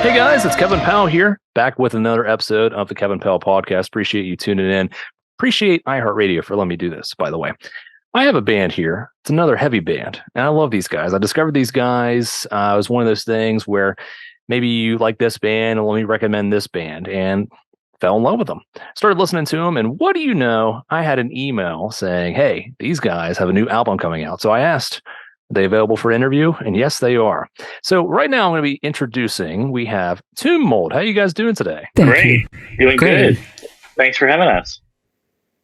Hey guys, it's Kevin Powell here, back with another episode of the Kevin Powell Podcast. Appreciate you tuning in. Appreciate iHeartRadio for letting me do this, by the way. I have a band here. It's another heavy band, and I love these guys. I discovered these guys. It was one of those things where maybe you like this band, and let me recommend this band, and fell in love with them. Started listening to them, and what do you know? I had an email saying, hey, these guys have a new album coming out. So I asked, are they available for interview? And yes, they are. So right now I'm going to be introducing, we have Tomb Mold. How you guys doing today? Great. Doing good. Thanks for having us.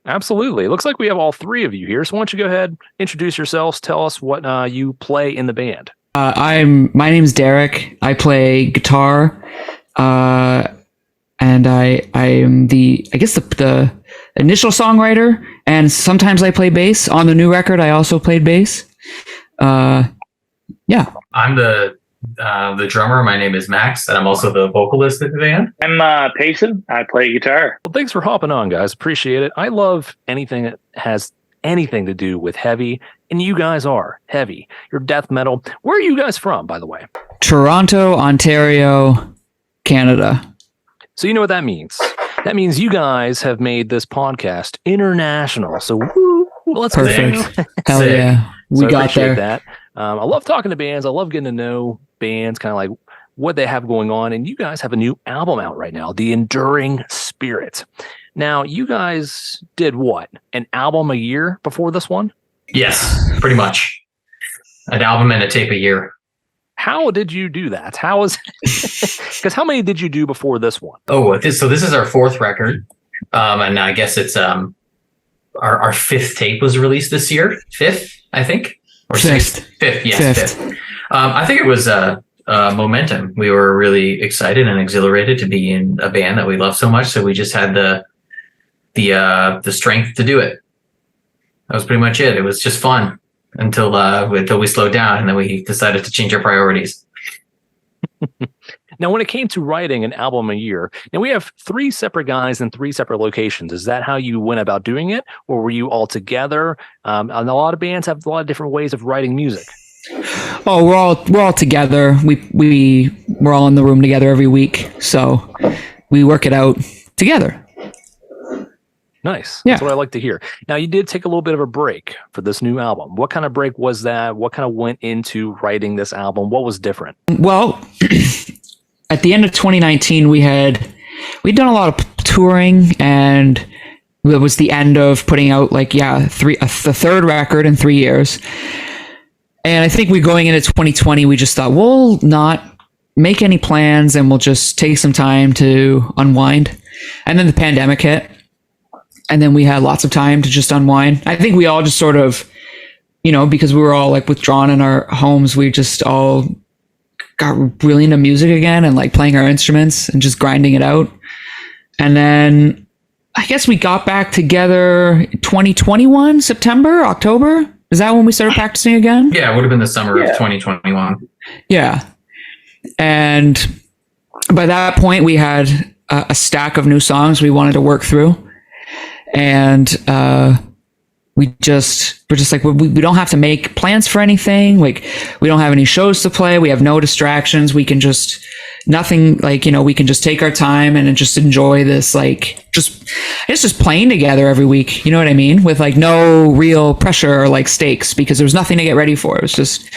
Absolutely. It looks like we have all three of you here. So why don't you go ahead, introduce yourselves, tell us what you play in the band. My name's Derek. I play guitar, and I am the initial songwriter, and sometimes I play bass. On the new record, I also played bass. Yeah. I'm the drummer. My name is Max, and I'm also the vocalist of the band. I'm Payson. I play guitar. Well, thanks for hopping on, guys. Appreciate it. I love anything that has anything to do with heavy, and you guys are heavy. You're death metal. Where are you guys from, by the way? Toronto, Ontario, Canada. So you know what that means. That means you guys have made this podcast international. So let's perfect. go. Hell yeah. We got there. That. I love talking to bands. I love getting to know bands, kind of like what they have going on. And you guys have a new album out right now, The Enduring Spirit. Now, you guys did what? An album a year before this one? Yes, pretty much. An album and a tape a year. How did you do that? How is? Because how many did you do before this one? Oh, this is our fourth record, and I guess it's our fifth tape was released this year. Fifth, I think, or sixth. Fifth, yes, fifth. I think it was momentum. We were really excited and exhilarated to be in a band that we love so much, so we just had the strength to do it. That was pretty much it. It was just fun until we slowed down, and then we decided to change our priorities. Now, when it came to writing an album a year, now we have three separate guys in three separate locations. Is that how you went about doing it, or were you all together? And a lot of bands have a lot of different ways of writing music. Oh, we're all together. We're all in the room together every week, so we work it out together. Nice. Yeah. That's what I like to hear. Now, you did take a little bit of a break for this new album. What kind of break was that? What kind of went into writing this album? What was different? Well, at the end of 2019, we'd done a lot of touring, and it was the end of putting out the third record in 3 years. And I think going into 2020, we just thought we'll not make any plans and we'll just take some time to unwind. And then the pandemic hit. And then we had lots of time to just unwind. I think we all just sort of, because we were all like withdrawn in our homes, we just all got really into music again and like playing our instruments and just grinding it out. And then I guess we got back together 2021, September, October. Is that when we started practicing again? Yeah, it would have been the summer of 2021. Yeah. And by that point, we had a stack of new songs we wanted to work through. And we're just like, we don't have to make plans for anything. Like, we don't have any shows to play. We have no distractions. We can just we can just take our time and just enjoy this, just playing together every week. You know what I mean? With like no real pressure or like stakes, because there was nothing to get ready for. It was just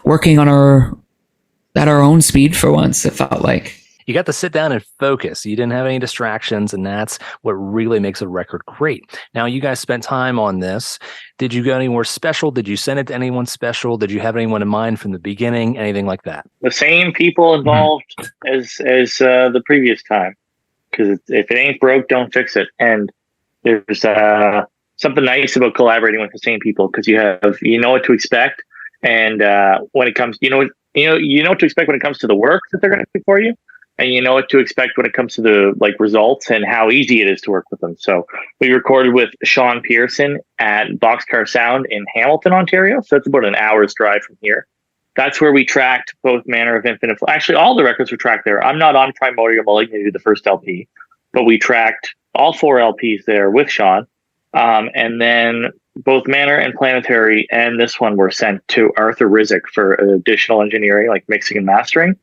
working at our own speed for once, it felt like. You got to sit down and focus. You didn't have any distractions, and that's what really makes a record great. Now, you guys spent time on this. Did you go anywhere special? Did you send it to anyone special? Did you have anyone in mind from the beginning? Anything like that? The same people involved as the previous time. Because if it ain't broke, don't fix it. And there's something nice about collaborating with the same people, because you know what to expect. And when it comes, you know what to expect when it comes to the work that they're going to do for you. And you know what to expect when it comes to the results and how easy it is to work with them. So we recorded with Sean Pearson at Boxcar Sound in Hamilton, Ontario. So it's about an hour's drive from here. That's where we tracked both Manor of Infinite. Actually, all the records were tracked there. I'm not on Primordial Malignity, the first LP, but we tracked all 4 LPs there with Sean. And then both Manor and Planetary and this one were sent to Arthur Rizek for additional engineering, like mixing and mastering.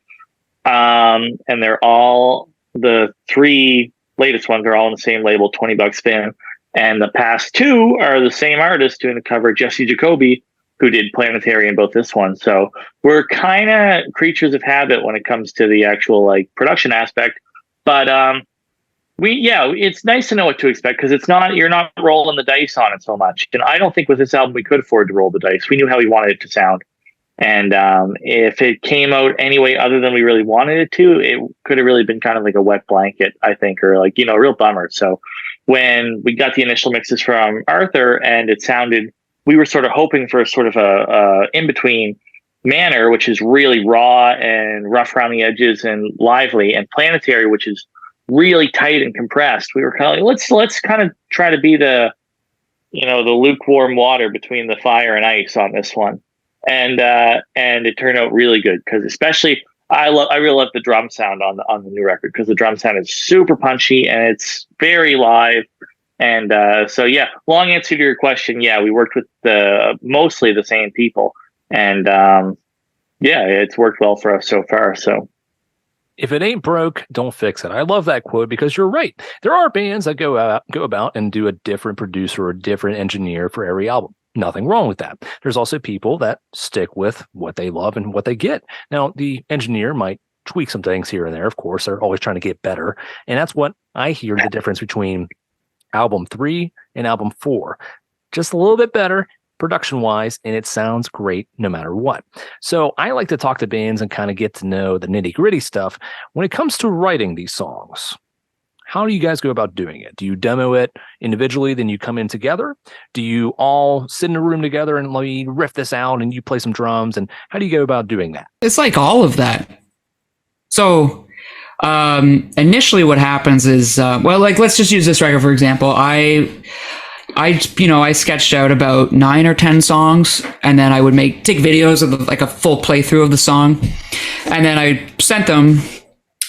And they're all, the 3 latest ones are all on the same label, $20 spin. And the past 2 are the same artist doing the cover, Jesse Jacoby, who did Planetary in both this one. So we're kind of creatures of habit when it comes to the actual like production aspect. But it's nice to know what to expect, because you're not rolling the dice on it so much. And I don't think with this album we could afford to roll the dice. We knew how we wanted it to sound. And if it came out any way other than we really wanted it to, it could have really been kind of like a wet blanket, I think, or like, a real bummer. So when we got the initial mixes from Arthur and it sounded, we were sort of hoping for a sort of a in-between manner, which is really raw and rough around the edges and lively, and Planetary, which is really tight and compressed. We were kind of like, let's kind of try to be the lukewarm water between the fire and ice on this one. And it turned out really good, because especially I really love the drum sound on the new record, because the drum sound is super punchy and it's very live. And long answer to your question, we worked with mostly the same people, and it's worked well for us so far. So if it ain't broke, don't fix it. I love that quote, because you're right. There are bands that go about and do a different producer or a different engineer for every album. Nothing wrong with that. There's also people that stick with what they love and what they get. Now, the engineer might tweak some things here and there. Of course, they're always trying to get better. And that's what I hear the difference between album 3 and album 4. Just a little bit better production-wise, and it sounds great no matter what. So I like to talk to bands and kind of get to know the nitty-gritty stuff. When it comes to writing these songs, how do you guys go about doing it? Do you demo it individually, then you come in together? Do you all sit in a room together and let me riff this out and you play some drums? And how do you go about doing that? It's like all of that. So initially what happens is, let's just use this record, for example. I sketched out about 9 or 10 songs, and then I would take videos of like a full playthrough of the song. And then I sent them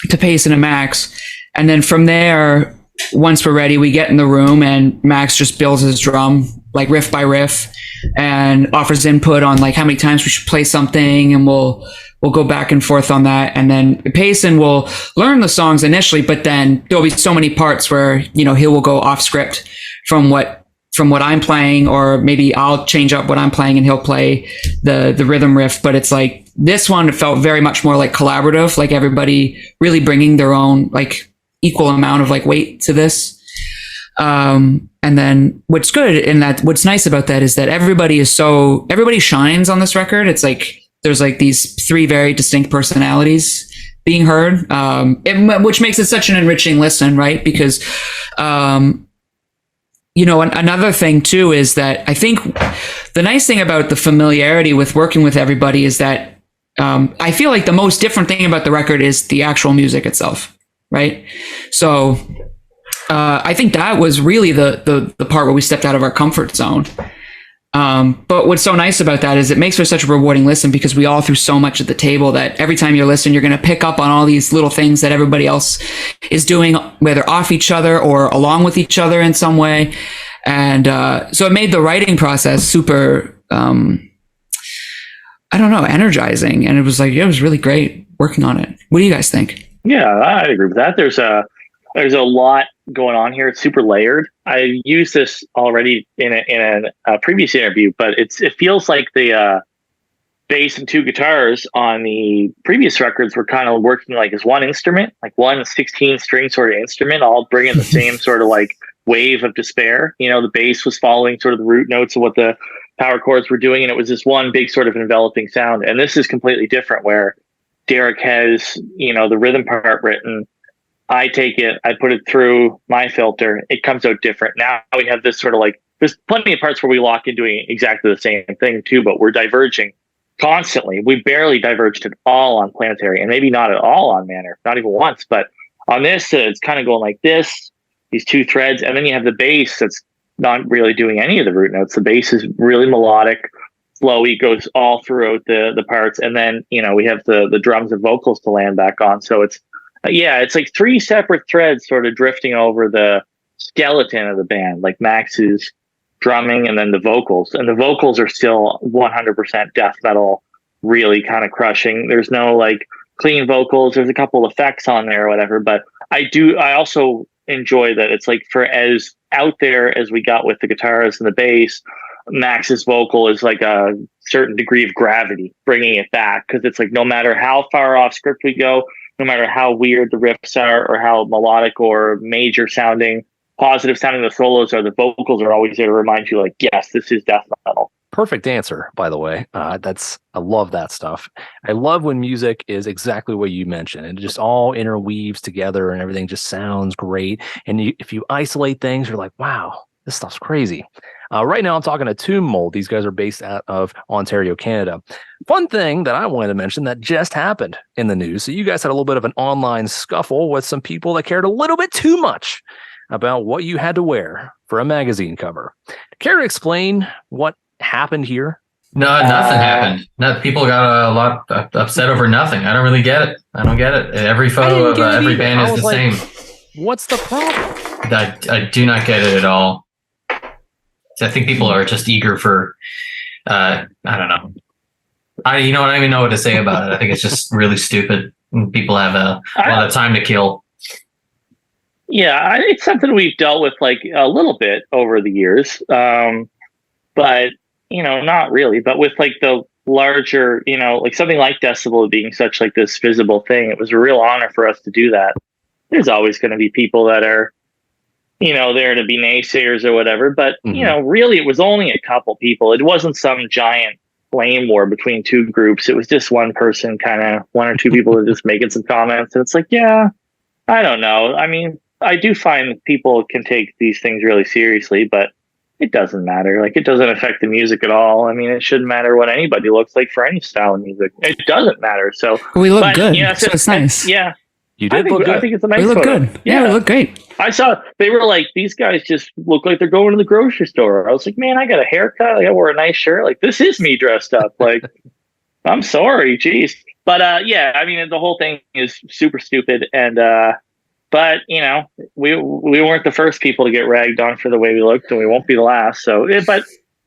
to Payson and Max. And then from there, once we're ready, we get in the room and Max just builds his drum, like riff by riff, and offers input on like how many times we should play something. And we'll go back and forth on that. And then Payson will learn the songs initially, but then there'll be so many parts where, he will go off script from what I'm playing, or maybe I'll change up what I'm playing and he'll play the rhythm riff. But it's like this one, it felt very much more like collaborative, like everybody really bringing their own like equal amount of like weight to this. And then what's nice about that is that everybody shines on this record. It's like there's like these 3 very distinct personalities being heard, which makes it such an enriching listen, right? Because another thing too is that I think the nice thing about the familiarity with working with everybody is that I feel like the most different thing about the record is the actual music itself, right? So I think that was really the part where we stepped out of our comfort zone. But what's so nice about that is it makes for such a rewarding listen, because we all threw so much at the table that every time you listen, you're going to pick up on all these little things that everybody else is doing, whether off each other or along with each other in some way. And so it made the writing process super, energizing. And it was like, it was really great working on it. What do you guys think? Yeah, I agree with that. There's a lot going on here. It's super layered. I used this already in a previous interview, but it feels like the bass and 2 guitars on the previous records were kind of working like as one instrument, like one 16-string sort of instrument, all bringing the same sort of like wave of despair. The bass was following sort of the root notes of what the power chords were doing, and it was this one big sort of enveloping sound. And this is completely different, where Derek has, the rhythm part written. I take it, I put it through my filter. It comes out different. Now we have this sort of like, there's plenty of parts where we lock in doing exactly the same thing too, but we're diverging constantly. We barely diverged at all on Planetary, and maybe not at all on Manor, not even once. But on this, it's kind of going like this, these 2 threads. And then you have the bass that's not really doing any of the root notes. The bass is really melodic, flowy, goes all throughout the parts. And then, we have the drums and vocals to land back on. So it's like 3 separate threads sort of drifting over the skeleton of the band, like Max's drumming and then the vocals. And the vocals are still 100% death metal, really kind of crushing. There's no like clean vocals. There's a couple effects on there or whatever, but I also enjoy that it's like, for as out there as we got with the guitars and the bass, Max's vocal is like a certain degree of gravity, bringing it back, because it's like no matter how far off script we go, no matter how weird the riffs are or how melodic or major sounding, positive sounding the solos are, the vocals are always there to remind you, like, yes, this is death metal. Perfect answer, by the way. I love that stuff. I love when music is exactly what you mentioned. It just all interweaves together and everything just sounds great. And if you isolate things, you're like, wow, this stuff's crazy. Right now, I'm talking to Tomb Mold. These guys are based out of Ontario, Canada. Fun thing that I wanted to mention that just happened in the news. So you guys had a little bit of an online scuffle with some people that cared a little bit too much about what you had to wear for a magazine cover. Care to explain what happened here? No, nothing happened. No, people got a lot upset over nothing. I don't really get it. I don't get it. Every photo of every band is the same. What's the problem? I do not get it at all. I think people are just eager for, I don't know. I don't even know what to say about it. I think it's just really stupid. People have a lot of time to kill. Yeah, it's something we've dealt with like a little bit over the years. But, not really. But with like the larger, like something like Decibel being such like this visible thing, it was a real honor for us to do that. There's always going to be people that are, there to be naysayers or whatever. But, really, it was only a couple people. It wasn't some giant flame war between two groups. It was just one person, one or two people just making some comments. And it's like, yeah, I don't know. I mean, I do find people can take these things really seriously, but it doesn't matter. Like, it doesn't affect the music at all. I mean, it shouldn't matter what anybody looks like for any style of music. It doesn't matter. So we look good. Yeah, so it's nice. Yeah. You did look good. I think it's a nice we look photo. Good. Yeah, we look great. I saw they were like, these guys just look like they're going to the grocery store. I was like, man, I got a haircut. I wore a nice shirt. Like, this is me dressed up. Like, I'm sorry, geez. But yeah, I mean, the whole thing is super stupid. And but we weren't the first people to get ragged on for the way we looked, and we won't be the last. So,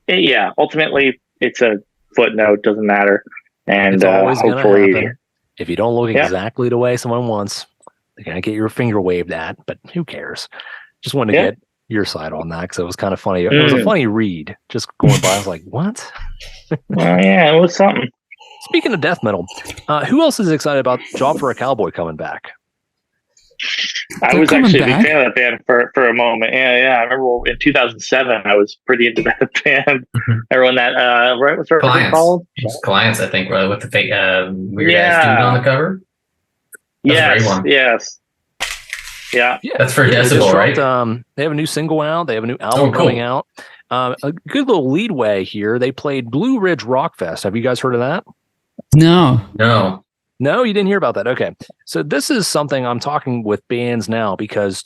yeah, ultimately, it's a footnote. Doesn't matter. And it's always hopefully, happen. If you don't look exactly the way someone wants, they're going to get your finger waved at, but who cares? Just wanted to get your side on that, because it was kind of funny. It was a funny read. Just going by, I was like, what? Well, yeah, it was something. Speaking of death metal, who else is excited about Job for a Cowboy coming back? I was actually a big fan of that band for a moment. Yeah. I remember in 2007, I was pretty into that band. Everyone that, right? What's it called? Clients, I think, with the fake weird ass dude on the cover. Yes. Yeah. That's for Decibel, right? They have a new single out. They have a new album coming out. A good little leadway here. They played Blue Ridge Rock Fest. Have you guys heard of that? No, you didn't hear about that. Okay. So this is something I'm talking with bands now, because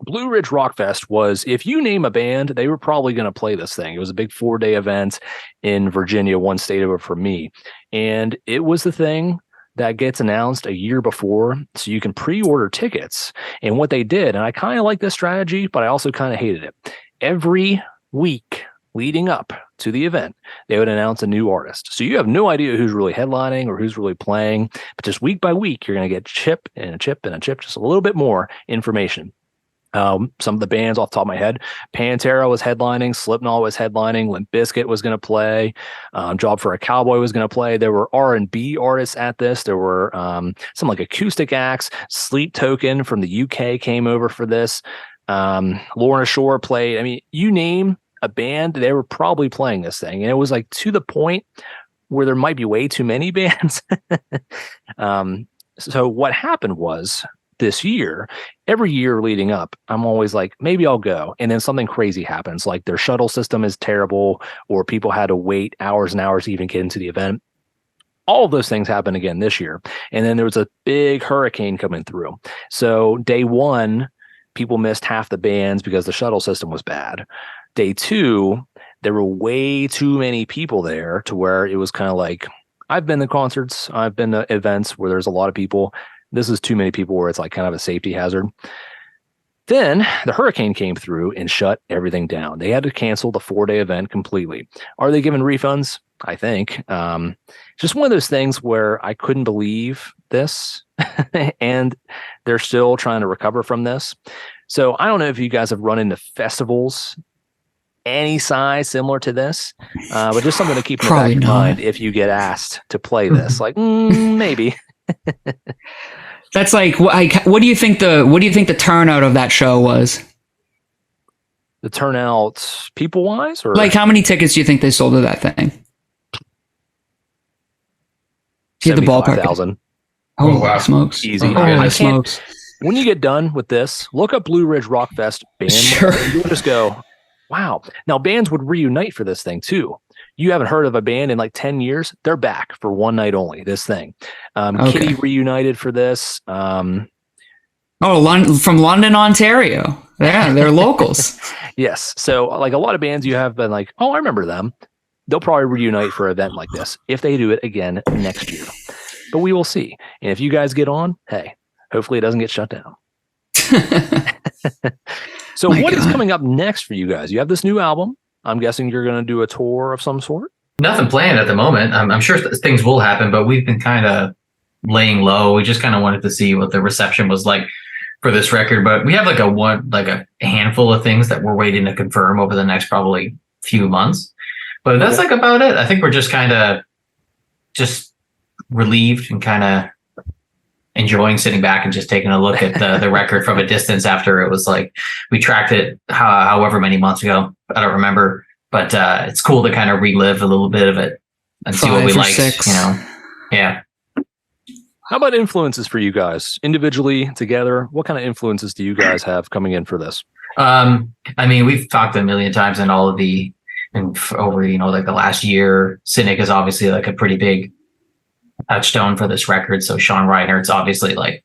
Blue Ridge Rock Fest was, if you name a band, they were probably going to play this thing. It was a big 4-day event in Virginia, one state over for me. And it was the thing that gets announced a year before, so you can pre-order tickets. And what they did, and I kind of like this strategy, but I also kind of hated it. Every week leading up to the event, they would announce a new artist. So you have no idea who's really headlining or who's really playing, but just week by week, you're going to get chip and a chip and a chip, just a little bit more information. Some of the bands off the top of my head, Pantera was headlining, Slipknot was headlining, Limp Bizkit was going to play, Job for a Cowboy was going to play. There were R&B artists at this. There were some like acoustic acts. Sleep Token from the UK came over for this. Lorna Shore played. I mean, you name a band, they were probably playing this thing. And it was like to the point where there might be way too many bands. So what happened was, this year, every year leading up, I'm always like, maybe I'll go. And then something crazy happens, like their shuttle system is terrible, or people had to wait hours and hours to even get into the event. All of those things happened again this year. And then there was a big hurricane coming through. So day one, people missed half the bands because the shuttle system was bad. Day two, there were way too many people there to where it was kind of like, I've been to concerts, I've been to events where there's a lot of people. This is too many people where it's like kind of a safety hazard. Then the hurricane came through and shut everything down. They had to cancel the 4-day event completely. Are they giving refunds? I think. Just one of those things where I couldn't believe this, and they're still trying to recover from this. So I don't know if you guys have run into festivals any size similar to this, but just something to keep in the back of your mind if you get asked to play this. Like maybe. That's like what do you think the turnout of that show was? The turnout, people wise, or like how many tickets do you think they sold to that thing? 75,000. Oh wow, smokes! Easy. Smokes! When you get done with this, look up Blue Ridge Rock Fest band. Sure. You'll just go, wow. Now bands would reunite for this thing too. You haven't heard of a band in like 10 years. They're back for one night only. This thing. Kitty reunited for this. From London, Ontario. Yeah, they're locals. Yes. So like a lot of bands you have been like, oh, I remember them. They'll probably reunite for an event like this if they do it again next year. But we will see. And if you guys get on, hey, hopefully it doesn't get shut down. So what is coming up next for you guys? You have this new album. I'm guessing you're going to do a tour of some sort. Nothing planned at the moment. I'm sure things will happen, but we've been kind of laying low. We just kind of wanted to see what the reception was like for this record. But we have like a handful of things that we're waiting to confirm over the next probably few months. But that's like about it. I think we're just kind of just relieved and kind of enjoying sitting back and just taking a look at the record from a distance after it was like we tracked it however many months ago. I don't remember, but it's cool to kind of relive a little bit of it and see what we like. 6. You know, yeah. How about influences for you guys individually, together? What kind of influences do you guys have coming in for this? I mean, we've talked a million times in all of the and over like the last year. Cynic is obviously like a pretty big touchstone for this record. So Sean Reinert's obviously like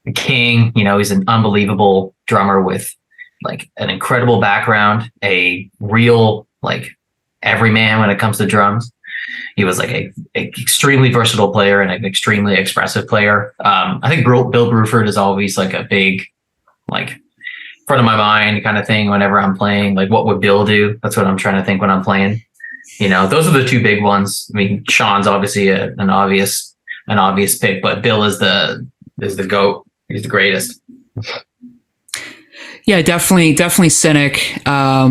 the king. He's an unbelievable drummer with like an incredible background, a real like everyman when it comes to drums. He was like a extremely versatile player and an extremely expressive player. I think Bill Bruford is always like a big like front of my mind kind of thing whenever I'm playing. Like, what would Bill do? That's what I'm trying to think when I'm playing. Those are the two big ones. I mean, Sean's obviously an obvious pick, but Bill is the GOAT. He's the greatest. Yeah, definitely Cynic. I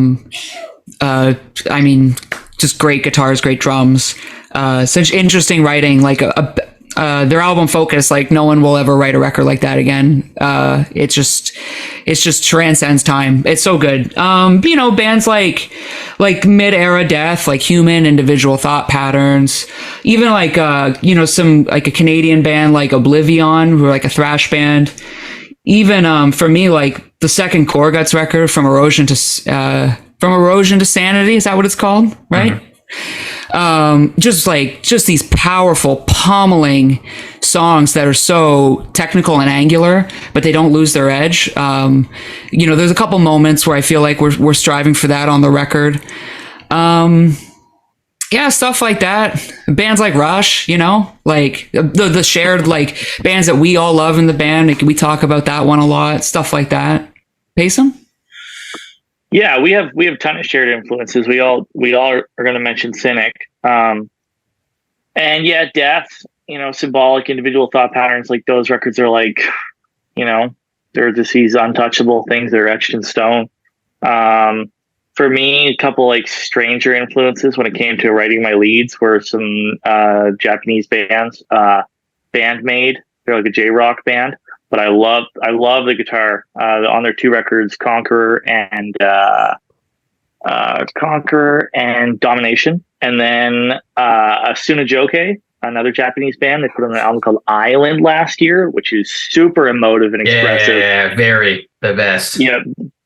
mean, just great guitars, great drums. Such interesting writing. Like their album Focus, like no one will ever write a record like that again. It just transcends time. It's so good. Bands like mid-era Death, like Human, Individual Thought Patterns, even like some like a Canadian band like Obliveon, who are like a thrash band. Even for me, like the second Core Guts record, From Erosion to Sanity, is that what it's called, right? Mm-hmm. Just these powerful pummeling songs that are so technical and angular, but they don't lose their edge. There's a couple moments where I feel like we're striving for that on the record. Stuff like that. Bands like Rush, like the shared like bands that we all love in the band. Like, we talk about that one a lot. Stuff like that. Payson? Yeah, we have a ton of shared influences. We all are going to mention Cynic, and yeah, Death. Symbolic, Individual Thought Patterns. Like, those records are like, they're just these untouchable things that are etched in stone. For me, a couple like stranger influences when it came to writing my leads were some Japanese bands, Bandmade. They're like a J-rock band. But I love the guitar on their 2 records, Conqueror and Domination, and then Asuna Joke, another Japanese band. They put on an album called Island last year, which is super emotive and expressive. Yeah, very the best. Yeah,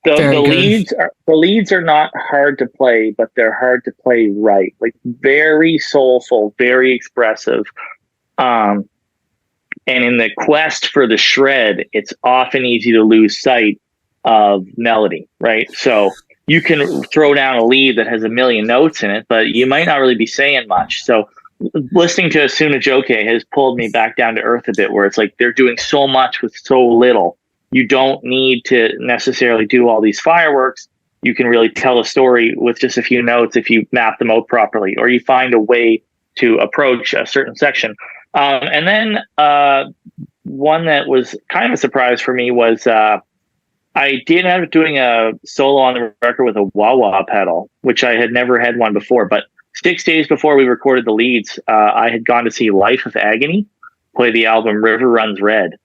the leads are not hard to play, but they're hard to play right. Like, very soulful, very expressive. And in the quest for the shred, it's often easy to lose sight of melody, right? So you can throw down a lead that has a million notes in it, but you might not really be saying much. So listening to Asuna Joke has pulled me back down to earth a bit, where it's like they're doing so much with so little. You don't need to necessarily do all these fireworks. you can really tell a story with just a few notes if you map them out properly, or you find a way to approach a certain section. And then one that was kind of a surprise for me was I did end up doing a solo on the record with a wah-wah pedal, which I had never had one before. But 6 days before we recorded the leads, I had gone to see Life of Agony play the album River Runs Red.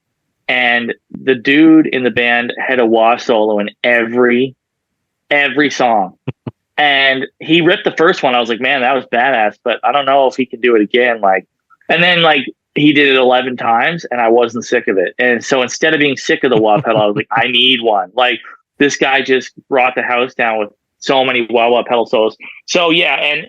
And the dude in the band had a wah solo in every song. And he ripped the first one. I was like, man, that was badass, but I don't know if he can do it again. And then he did it 11 times and I wasn't sick of it. And so instead of being sick of the wah pedal, I was like, I need one. This guy just brought the house down with so many wah pedal solos. So yeah, and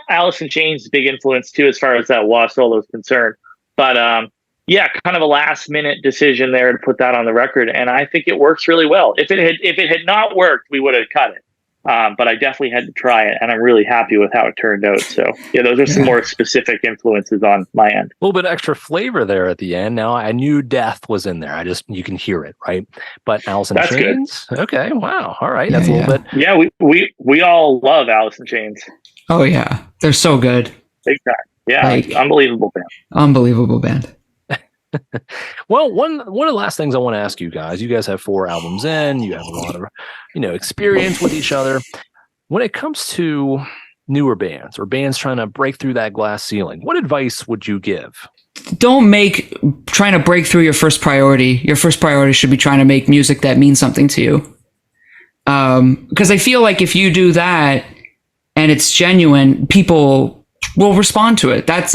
Alice in Chains is a big influence too, as far as that wah solo is concerned. But yeah, kind of a last minute decision there to put that on the record. And I think it works really well. If it had not worked, we would have cut it. But I definitely had to try it, and I'm really happy with how it turned out. So yeah, those are some more specific influences on my end. A little bit extra flavor there at the end. Now I knew Death was in there. You can hear it, right? But Alice in Chains. Good. Okay, wow, all right, that's a little bit. Yeah, we all love Alice in Chains. Oh yeah, they're so good. Big time. Yeah, unbelievable band. Unbelievable band. Well, one of the last things I want to ask you guys. You guys have 4 albums in. You have a lot of experience with each other. When it comes to newer bands or bands trying to break through that glass ceiling, what advice would you give? Don't make trying to break through your first priority. Your first priority should be trying to make music that means something to you. Because I feel like if you do that and it's genuine, people will respond to it. That's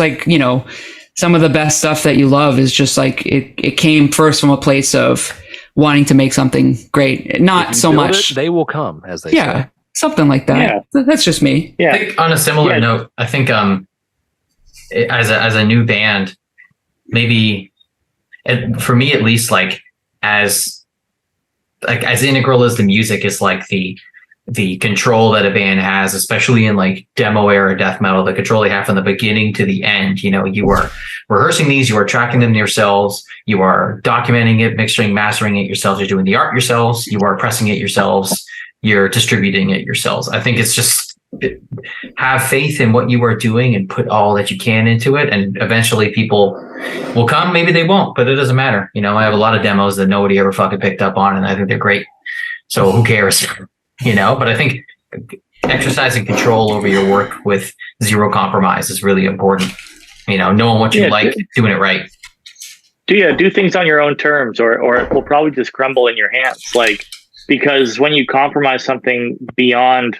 some of the best stuff that you love is just it came first from a place of wanting to make something great. Not so much. They will come, as they say. Something like that. Yeah. That's just me. Yeah. I think on a similar note, I think as a new band, maybe for me at least, as integral as the music is the control that a band has, especially in demo era death metal, the control they have from the beginning to the end. You are rehearsing these, you are tracking them yourselves, you are documenting it, mixing, mastering it yourselves, you're doing the art yourselves, you are pressing it yourselves, you're distributing it yourselves. I think it's just have faith in what you are doing and put all that you can into it. And eventually people will come, maybe they won't, but it doesn't matter. I have a lot of demos that nobody ever fucking picked up on, and I think they're great. So who cares? But I think exercising control over your work with zero compromise is really important. Knowing what you like, doing it right. Do things on your own terms, or it will probably just crumble in your hands. Because when you compromise something beyond,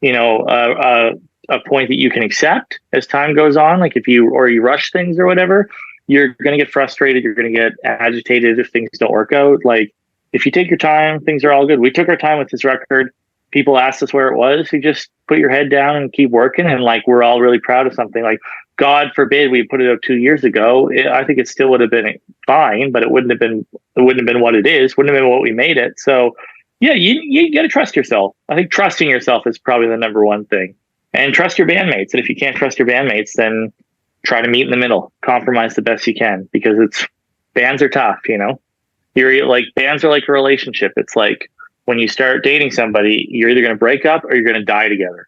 a point that you can accept as time goes on, if you rush things or whatever, you're going to get frustrated. You're going to get agitated if things don't work out. If you take your time, things are all good. We took our time with this record. People asked us where it was. You just put your head down and keep working. And we're all really proud of something. God forbid we put it out 2 years ago. I think it still would have been fine, but it wouldn't have been what it is. Wouldn't have been what we made it. So yeah, you got to trust yourself. I think trusting yourself is probably the number one thing, and trust your bandmates. And if you can't trust your bandmates, then try to meet in the middle, compromise the best you can, because bands are tough. You're bands are like a relationship. It's when you start dating somebody, you're either going to break up or you're going to die together.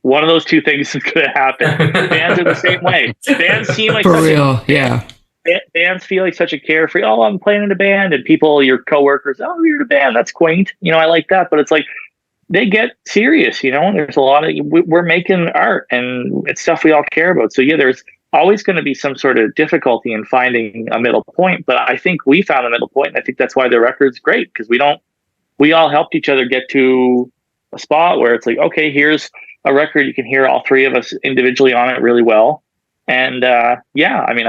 One of those two things is going to happen. Bands are the same way. Bands seem like for real, yeah. Bands feel like such a carefree. Oh, I'm playing in a band, and people, your coworkers, oh, you're in a band. That's quaint. I like that, but it's they get serious. There's a lot of we're making art, and it's stuff we all care about. So yeah, there's always going to be some sort of difficulty in finding a middle point, but I think we found a middle point, and I think that's why the record's great, because we all helped each other get to a spot where it's okay, here's a record you can hear all 3 of us individually on it really well. And I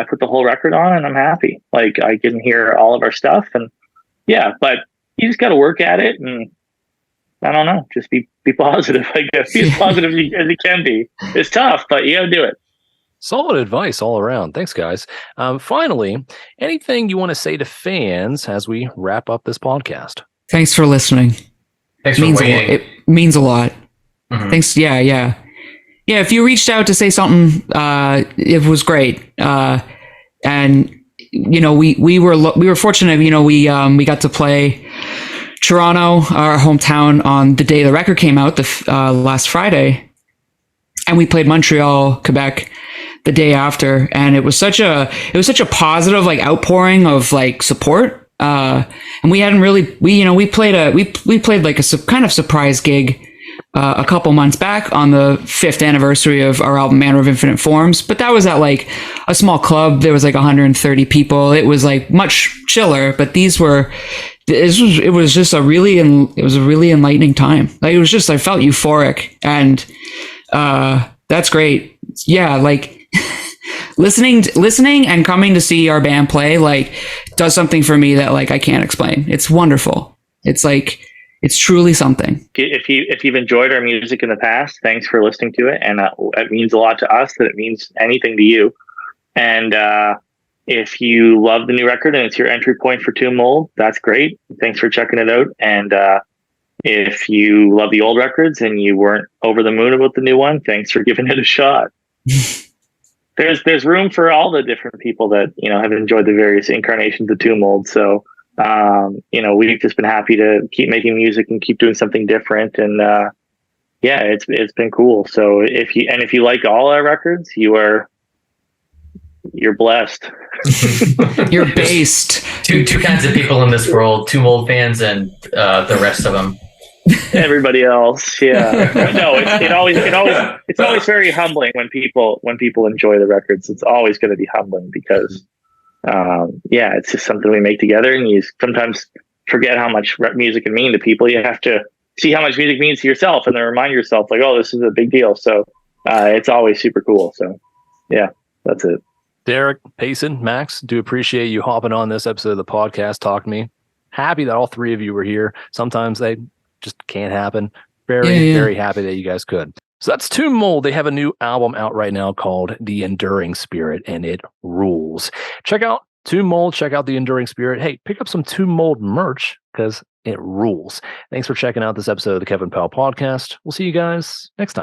put the whole record on and I'm happy. I can hear all of our stuff, and but you just got to work at it, and I don't know, just be positive. I guess be as positive as you can be. It's tough, but you got to do it. Solid advice all around. Thanks, guys. Finally, anything you want to say to fans as we wrap up this podcast? Thanks for listening. Thanks for waiting. It means a lot. Mm-hmm. Thanks. Yeah. If you reached out to say something, it was great. And we were fortunate. We got to play Toronto, our hometown, on the day the record came out, the last Friday, and we played Montreal, Quebec, the day after, and it was such a positive like outpouring of like support. And we hadn't really we played like a kind of surprise gig a couple months back on the 5th anniversary of our album Manner of Infinite Forms, but that was at like a small club. There was like 130 people. It was like much chiller, but it was just a really enlightening time. Like, it was just, I felt euphoric, and that's great. Yeah, like listening and coming to see our band play like does something for me that like I can't explain. It's wonderful. It's like, it's truly something. If you've enjoyed our music in the past, thanks for listening to it, and it means a lot to us that it means anything to you. And if you love the new record and it's your entry point for Tomb Mold, that's great. Thanks for checking it out. And if you love the old records and you weren't over the moon about the new one, thanks for giving it a shot. There's room for all the different people that have enjoyed the various incarnations of Tomb Mold. So we've just been happy to keep making music and keep doing something different. And it's been cool. So if you like all our records, you're blessed. You're based. Two kinds of people in this world: Tomb Mold fans and the rest of them. Everybody else, yeah. No, it's always very humbling when people enjoy the records. It's always going to be humbling because, it's just something we make together, and you sometimes forget how much music can mean to people. You have to see how much music means to yourself, and then remind yourself, like, oh, this is a big deal. So it's always super cool. So yeah, that's it. Derek, Payson, Max, do appreciate you hopping on this episode of the podcast. Talk to me. Happy that all three of you were here. Sometimes they just can't happen. Very happy that you guys could. So that's Tomb Mold. They have a new album out right now called The Enduring Spirit, and it rules. Check out Tomb Mold. Check out The Enduring Spirit. Hey, pick up some Tomb Mold merch because it rules. Thanks for checking out this episode of the Kevin Powell Podcast. We'll see you guys next time.